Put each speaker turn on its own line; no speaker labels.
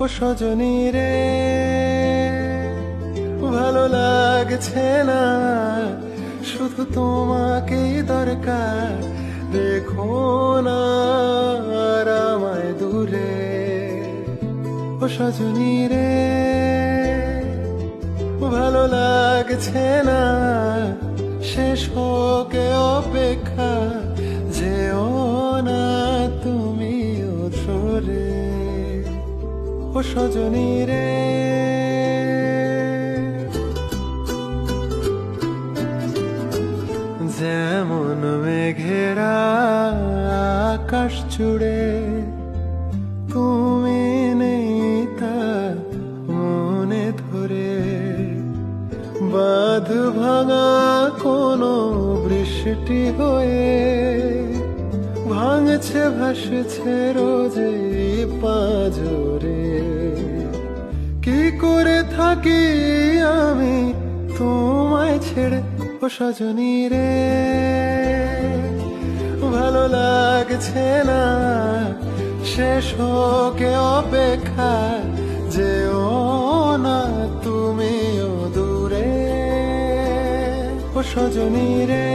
ও সজনী রে, ভালো লাগছে না, শুধু তোমাকেই দরকার, দেখো না আর আমায় দূরে। ও সজনী রে, ভালো লাগছে না, শেষ হোকে অপেক্ষা, যেও না তুমিও সরে। ও সজনী রে, যেমন মেঘেরা আকাশ জুড়ে, তুমি নেই তা মনে ধরে, বাঁধ ভাঙা কোনো বৃষ্টি হয়ে ভাঙছে ভাসছে রোজে পাঁজরে। কি করে থাকি আমি তোমায় ছেড়ে, ও সজনী রে, ভালো লাগছে না, শেষ হোকে অপেক্ষা, যেও না তুমিও দূরে। ও সজনী রে।